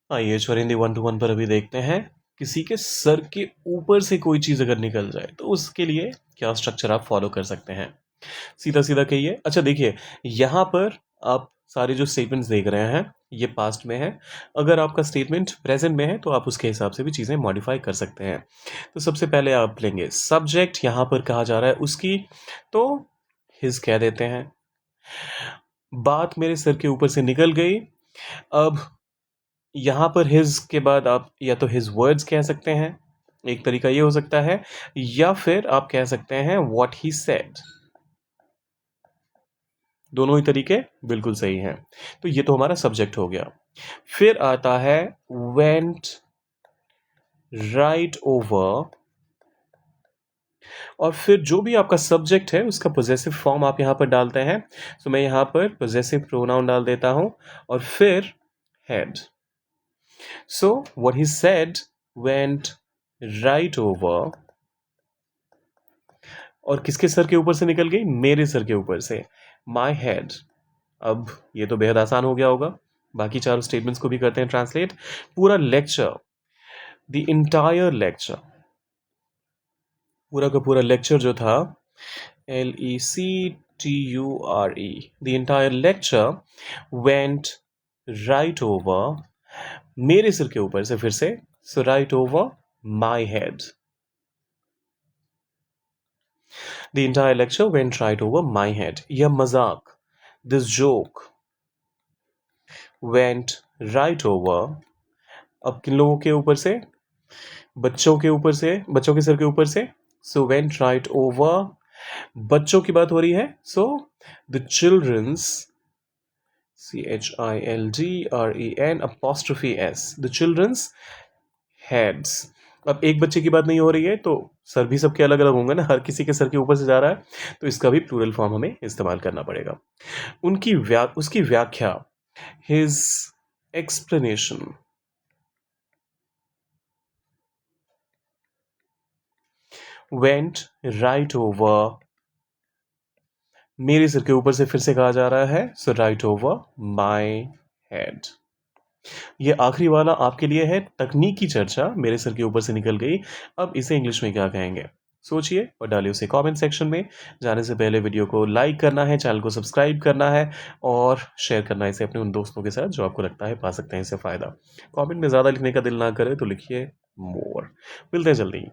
आइए चुरिंदी 1 टू 1 पर अभी देखते हैं। किसी के सर के ऊपर से कोई चीज़ अगर निकल जाए तो उसके लिए क्या स्ट्रक्चर आप फॉलो कर सकते हैं? सीधा-सीधा कहिए। अच्छा देखिए, यहाँ पर आप सारे जो स्टेटमेंट्स देख रहे हैं, ये पास्ट में है। अगर आपका स्टेटमेंट प्रेज़ेंट में है तो आप उसके हिसाब से भी चीज़ें मॉडिफ़ाई कर सकते हैं। तो सबसे पहले आप लेंगे सब्जेक्ट, यहाँ पर कहा जा रहा है उसकी, तो हिज़ कह देते हैं। बात मेरे सर के ऊपर से निकल गई। अब यहाँ पर हिज़ के बाद आप या तो हिज़ वर्ड्स कह सकते हैं, एक तरीका ये हो सकता है, या फिर आप कह सकते हैं व्हाट ही सेड। दोनों ही तरीके बिल्कुल सही हैं। तो ये तो हमारा सब्जेक्ट हो गया। फिर आता है वेंट राइट ओवर, और फिर जो भी आपका सब्जेक्ट है उसका पोजेसिव फॉर्म आप यहाँ पर डालते हैं। तो मैं यहाँ पर पोजेसिव प्रोनाउन डाल देता हूँ और फिर head. So what he said went right over, और किसके सर के ऊपर से निकल गई? मेरे सर के ऊपर से, माई हेड। अब ये तो बेहद आसान हो गया होगा। बाकी चारों स्टेटमेंट्स को भी करते हैं ट्रांसलेट। पूरा लेक्चर, द इंटायर लेक्चर, पूरा का पूरा लेक्चर जो था, LECTURE, the entire lecture went right over, मेरे सिर के ऊपर से, फिर से, so right over my head. The entire lecture went right over my head. यह मजाक, this joke went right over, अब किन लोगों के ऊपर से? बच्चों के ऊपर से, बच्चों के सर के ऊपर से, so went right over, बच्चों की बात हो रही है, so the children's, CHILDREN the children's heads। अब एक बच्चे की बात नहीं हो रही है तो सर भी सबके अलग अलग होंगे ना, हर किसी के सर के ऊपर से जा रहा है, तो इसका भी प्लूरल फॉर्म हमें इस्तेमाल करना पड़ेगा। उसकी व्याख्या, his explanation, went right over, मेरे सिर के ऊपर से फिर से कहा जा रहा है, सो राइट ओवर माई हेड। ये आखिरी वाला आपके लिए है तकनीकी चर्चा, मेरे सर के ऊपर से निकल गई। अब इसे इंग्लिश में क्या कहेंगे? सोचिए और डालिए उसे कमेंट सेक्शन में। जाने से पहले वीडियो को लाइक करना है, चैनल को सब्सक्राइब करना है और शेयर करना है इसे अपने उन दोस्तों के साथ जो आपको लगता है पा सकते हैं इससे फ़ायदा। कमेंट में ज़्यादा लिखने का दिल ना करे तो लिखिए मोर। मिलते हैं जल्दी।